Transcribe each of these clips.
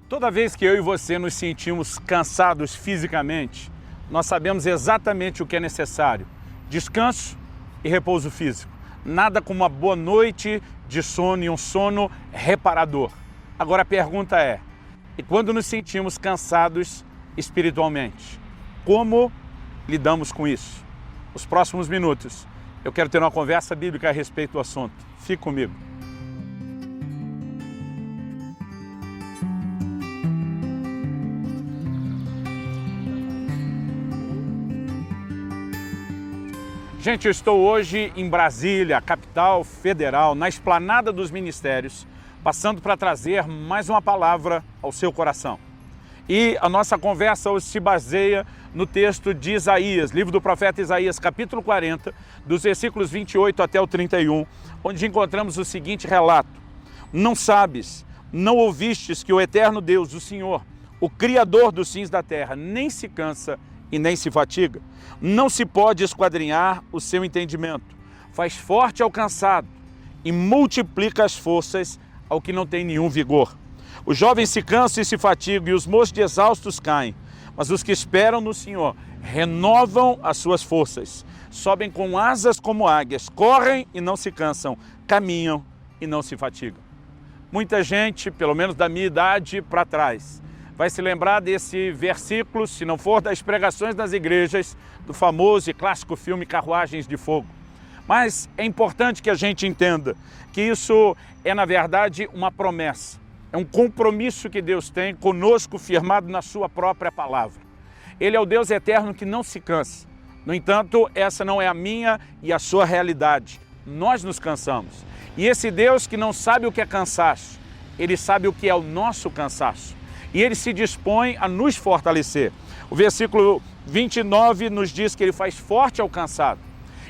Toda vez que eu e você nos sentimos cansados fisicamente, nós sabemos exatamente o que é necessário: descanso e repouso físico. Nada como uma boa noite de sono e um sono reparador. Agora a pergunta é: e quando nos sentimos cansados espiritualmente, como lidamos com isso? Nos próximos minutos eu quero ter uma conversa bíblica a respeito do assunto. Fique comigo. Gente, eu estou hoje em Brasília, capital federal, na Esplanada dos Ministérios, passando para trazer mais uma palavra ao seu coração. E a nossa conversa hoje se baseia no texto de Isaías, livro do profeta Isaías, capítulo 40, dos versículos 28 até o 31, onde encontramos o seguinte relato: Não sabes, não ouvistes que o eterno Deus, o Senhor, o Criador dos fins da terra, nem se cansa e nem se fatiga. Não se pode esquadrinhar o seu entendimento. Faz forte ao cansado e multiplica as forças ao que não tem nenhum vigor. Os jovens se cansam e se fatigam, e os moços de exaustos caem. Mas os que esperam no Senhor renovam as suas forças. Sobem com asas como águias, correm e não se cansam, caminham e não se fatigam. Muita gente, pelo menos da minha idade para trás, vai se lembrar desse versículo, se não for das pregações das igrejas, do famoso e clássico filme Carruagens de Fogo. Mas é importante que a gente entenda que isso é, na verdade, uma promessa. É um compromisso que Deus tem conosco, firmado na sua própria palavra. Ele é o Deus eterno que não se cansa. No entanto, essa não é a minha e a sua realidade. Nós nos cansamos. E esse Deus que não sabe o que é cansaço, Ele sabe o que é o nosso cansaço. E Ele se dispõe a nos fortalecer. O versículo 29 nos diz que Ele faz forte ao cansado.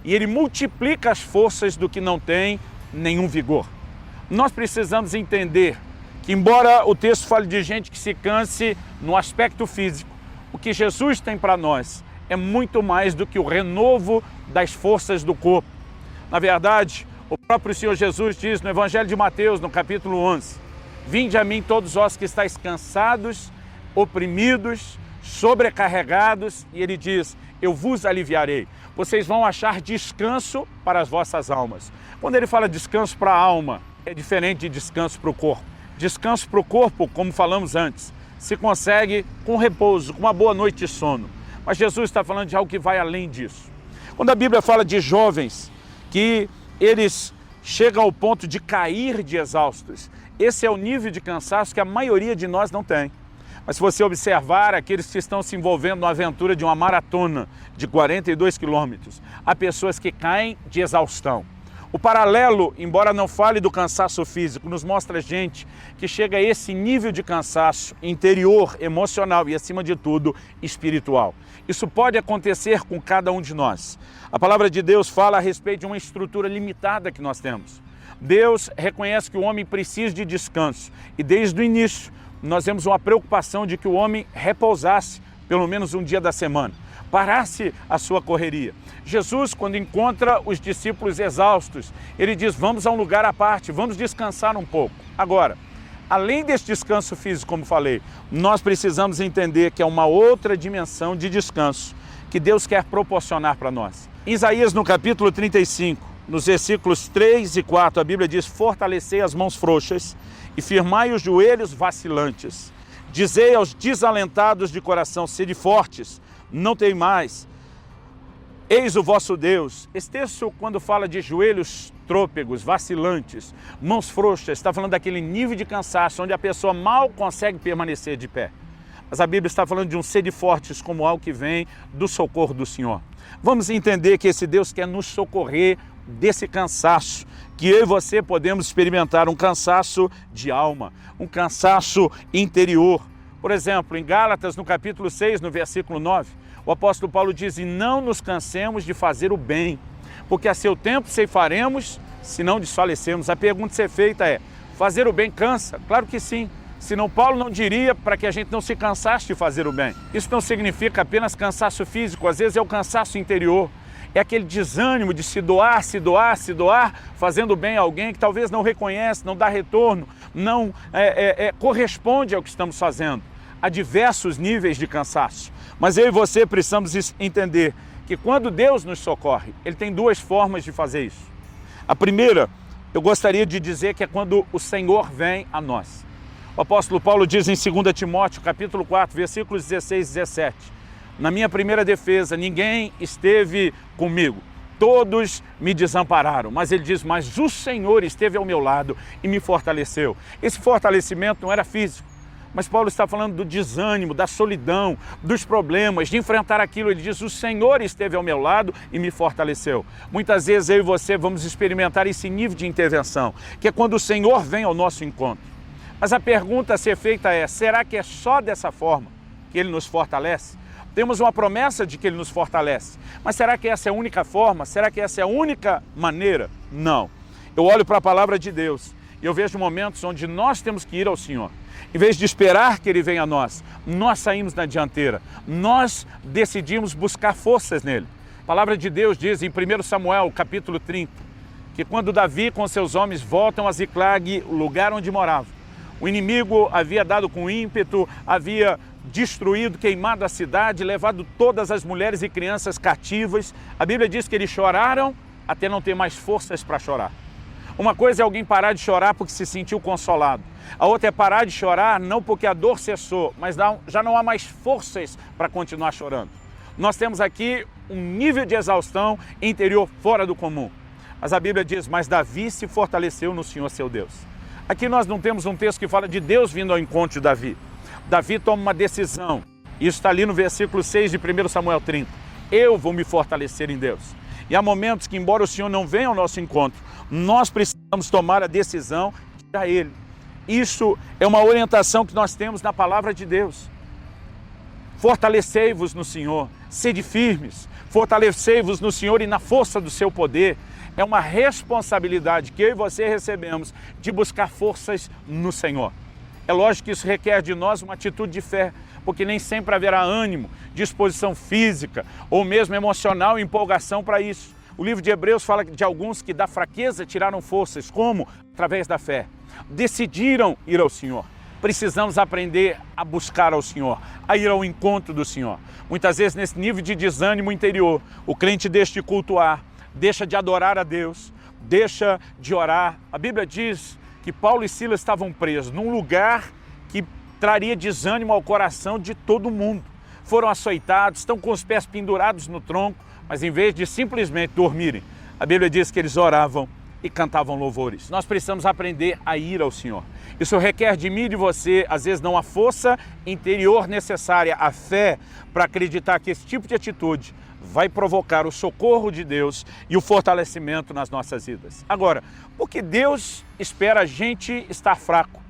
E Ele multiplica as forças do que não tem nenhum vigor. Nós precisamos entender que, embora o texto fale de gente que se canse no aspecto físico, o que Jesus tem para nós é muito mais do que o renovo das forças do corpo. Na verdade, o próprio Senhor Jesus diz no Evangelho de Mateus, no capítulo 11, Vinde a mim todos vós que estáis cansados, oprimidos, sobrecarregados, e Ele diz, eu vos aliviarei. Vocês vão achar descanso para as vossas almas. Quando Ele fala descanso para a alma, é diferente de descanso para o corpo. Descanso para o corpo, como falamos antes, se consegue com repouso, com uma boa noite de sono. Mas Jesus está falando de algo que vai além disso. Quando a Bíblia fala de jovens que eles chegam ao ponto de cair de exaustos, esse é o nível de cansaço que a maioria de nós não tem. Mas se você observar aqueles que estão se envolvendo na aventura de uma maratona de 42 quilômetros, há pessoas que caem de exaustão. O paralelo, embora não fale do cansaço físico, nos mostra gente que chega a esse nível de cansaço interior, emocional e, acima de tudo, espiritual. Isso pode acontecer com cada um de nós. A palavra de Deus fala a respeito de uma estrutura limitada que nós temos. Deus reconhece que o homem precisa de descanso e desde o início nós temos uma preocupação de que o homem repousasse pelo menos um dia da semana, parasse a sua correria. Jesus, quando encontra os discípulos exaustos, ele diz, vamos a um lugar à parte, vamos descansar um pouco. Agora, além desse descanso físico, como falei, nós precisamos entender que é uma outra dimensão de descanso que Deus quer proporcionar para nós. Em Isaías, no capítulo 35, nos versículos 3 e 4, a Bíblia diz, fortalecei as mãos frouxas e firmai os joelhos vacilantes. Dizei aos desalentados de coração, sede fortes, não teimais, eis o vosso Deus. Esse texto, quando fala de joelhos trôpegos, vacilantes, mãos frouxas, está falando daquele nível de cansaço onde a pessoa mal consegue permanecer de pé. Mas a Bíblia está falando de um sede fortes como algo que vem do socorro do Senhor. Vamos entender que esse Deus quer nos socorrer desse cansaço, que eu e você podemos experimentar um cansaço de alma, um cansaço interior. Por exemplo, em Gálatas, no capítulo 6, no versículo 9, o apóstolo Paulo diz, e não nos cansemos de fazer o bem, porque a seu tempo ceifaremos, se não desfalecemos. A pergunta a ser feita é, fazer o bem cansa? Claro que sim. Senão Paulo não diria para que a gente não se cansasse de fazer o bem. Isso não significa apenas cansaço físico, às vezes é o cansaço interior. É aquele desânimo de se doar, fazendo bem a alguém que talvez não reconhece, não dá retorno, não corresponde ao que estamos fazendo. Há diversos níveis de cansaço. Mas eu e você precisamos entender que quando Deus nos socorre, Ele tem duas formas de fazer isso. A primeira, eu gostaria de dizer que é quando o Senhor vem a nós. O apóstolo Paulo diz em 2 Timóteo, capítulo 4, versículos 16 e 17. Na minha primeira defesa, ninguém esteve comigo. Todos me desampararam. Mas ele diz, mas o Senhor esteve ao meu lado e me fortaleceu. Esse fortalecimento não era físico. Mas Paulo está falando do desânimo, da solidão, dos problemas, de enfrentar aquilo. Ele diz, o Senhor esteve ao meu lado e me fortaleceu. Muitas vezes eu e você vamos experimentar esse nível de intervenção, que é quando o Senhor vem ao nosso encontro. Mas a pergunta a ser feita é, será que é só dessa forma que Ele nos fortalece? Temos uma promessa de que Ele nos fortalece. Mas será que essa é a única forma? Será que essa é a única maneira? Não. Eu olho para a palavra de Deus e eu vejo momentos onde nós temos que ir ao Senhor. Em vez de esperar que Ele venha a nós, nós saímos na dianteira. Nós decidimos buscar forças nele. A palavra de Deus diz em 1 Samuel, capítulo 30, que quando Davi com seus homens voltam a Ziclag, o lugar onde morava, o inimigo havia dado com ímpeto, havia destruído, queimado a cidade, levado todas as mulheres e crianças cativas. A Bíblia diz que eles choraram até não ter mais forças para chorar. Uma coisa é alguém parar de chorar porque se sentiu consolado. A outra é parar de chorar não porque a dor cessou, mas já não há mais forças para continuar chorando. Nós temos aqui um nível de exaustão interior fora do comum. Mas a Bíblia diz, mas Davi se fortaleceu no Senhor seu Deus. Aqui nós não temos um texto que fala de Deus vindo ao encontro de Davi. Davi toma uma decisão. Isso está ali no versículo 6 de 1 Samuel 30. Eu vou me fortalecer em Deus. E há momentos que, embora o Senhor não venha ao nosso encontro, nós precisamos tomar a decisão de ir a Ele. Isso é uma orientação que nós temos na palavra de Deus. Fortalecei-vos no Senhor, sede firmes, fortalecei-vos no Senhor e na força do seu poder. É uma responsabilidade que eu e você recebemos de buscar forças no Senhor. É lógico que isso requer de nós uma atitude de fé, porque nem sempre haverá ânimo, disposição física ou mesmo emocional e empolgação para isso. O livro de Hebreus fala de alguns que da fraqueza tiraram forças, como? Através da fé. Decidiram ir ao Senhor. Precisamos aprender a buscar ao Senhor, a ir ao encontro do Senhor. Muitas vezes nesse nível de desânimo interior, o crente deixa de cultuar, deixa de adorar a Deus, deixa de orar. A Bíblia diz que Paulo e Silas estavam presos num lugar que traria desânimo ao coração de todo mundo. Foram açoitados, estão com os pés pendurados no tronco, mas em vez de simplesmente dormirem, a Bíblia diz que eles oravam e cantavam louvores. Nós precisamos aprender a ir ao Senhor. Isso requer de mim e de você, às vezes não a força interior necessária, a fé, para acreditar que esse tipo de atitude vai provocar o socorro de Deus e o fortalecimento nas nossas vidas. Agora, por que Deus espera a gente estar fraco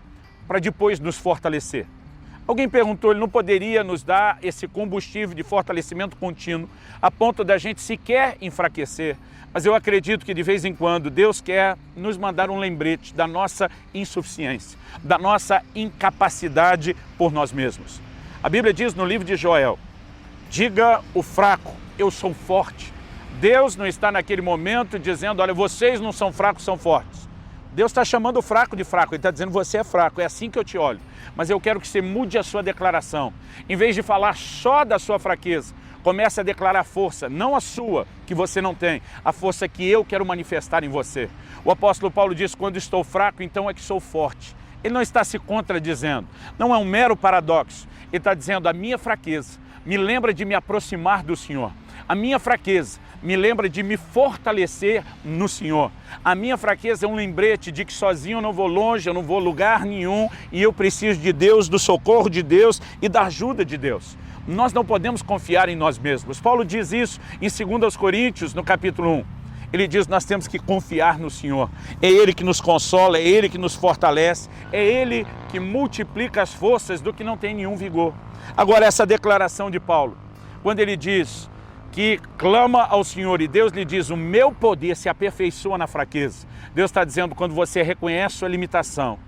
para depois nos fortalecer? Alguém perguntou, Ele não poderia nos dar esse combustível de fortalecimento contínuo a ponto da gente sequer enfraquecer? Mas eu acredito que de vez em quando Deus quer nos mandar um lembrete da nossa insuficiência, da nossa incapacidade por nós mesmos. A Bíblia diz no livro de Joel, diga o fraco, eu sou forte. Deus não está naquele momento dizendo, olha, vocês não são fracos, são fortes. Deus está chamando o fraco de fraco, Ele está dizendo, você é fraco, é assim que eu te olho. Mas eu quero que você mude a sua declaração. Em vez de falar só da sua fraqueza, comece a declarar força, não a sua, que você não tem, a força que eu quero manifestar em você. O apóstolo Paulo diz, quando estou fraco, então é que sou forte. Ele não está se contradizendo, não é um mero paradoxo. Ele está dizendo, a minha fraqueza me lembra de me aproximar do Senhor. A minha fraqueza me lembra de me fortalecer no Senhor. A minha fraqueza é um lembrete de que sozinho eu não vou longe, eu não vou lugar nenhum e eu preciso de Deus, do socorro de Deus e da ajuda de Deus. Nós não podemos confiar em nós mesmos. Paulo diz isso em 2 Coríntios, no capítulo 1. Ele diz, nós temos que confiar no Senhor. É Ele que nos consola, é Ele que nos fortalece, é Ele que multiplica as forças do que não tem nenhum vigor. Agora, essa declaração de Paulo, quando ele diz que clama ao Senhor e Deus lhe diz, o meu poder se aperfeiçoa na fraqueza. Deus está dizendo, quando você reconhece sua limitação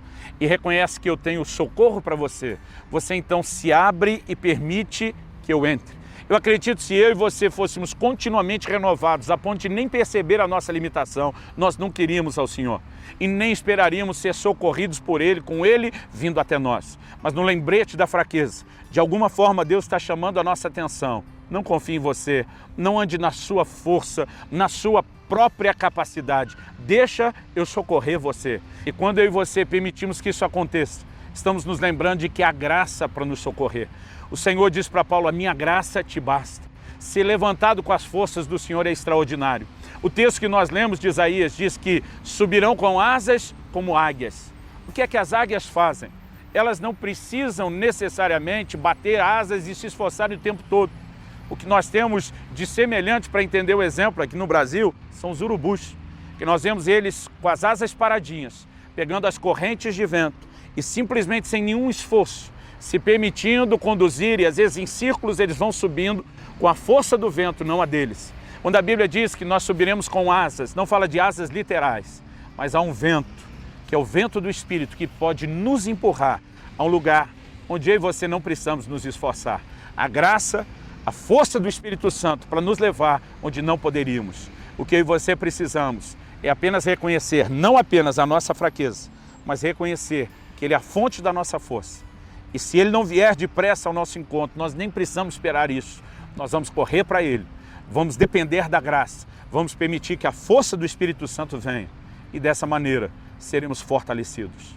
e reconhece que eu tenho socorro para você, você então se abre e permite que eu entre. Eu acredito que se eu e você fôssemos continuamente renovados, a ponto de nem perceber a nossa limitação, nós não queríamos ao Senhor. E nem esperaríamos ser socorridos por Ele, com Ele vindo até nós. Mas no lembrete da fraqueza, de alguma forma Deus está chamando a nossa atenção. Não confie em você, não ande na sua força, na sua própria capacidade. Deixa eu socorrer você. E quando eu e você permitimos que isso aconteça, estamos nos lembrando de que há graça para nos socorrer. O Senhor diz para Paulo, a minha graça te basta. Ser levantado com as forças do Senhor é extraordinário. O texto que nós lemos de Isaías diz que subirão com asas como águias. O que é que as águias fazem? Elas não precisam necessariamente bater asas e se esforçarem o tempo todo. O que nós temos de semelhante para entender o exemplo aqui no Brasil são os urubus, que nós vemos eles com as asas paradinhas, pegando as correntes de vento e simplesmente sem nenhum esforço, se permitindo conduzir, e às vezes em círculos eles vão subindo com a força do vento, não a deles. Quando a Bíblia diz que nós subiremos com asas, não fala de asas literais, mas há um vento, que é o vento do Espírito, que pode nos empurrar a um lugar onde eu e você não precisamos nos esforçar. A graça, a força do Espírito Santo para nos levar onde não poderíamos. O que eu e você precisamos é apenas reconhecer, não apenas a nossa fraqueza, mas reconhecer que Ele é a fonte da nossa força. E se Ele não vier depressa ao nosso encontro, nós nem precisamos esperar isso. Nós vamos correr para Ele, vamos depender da graça, vamos permitir que a força do Espírito Santo venha. E dessa maneira seremos fortalecidos.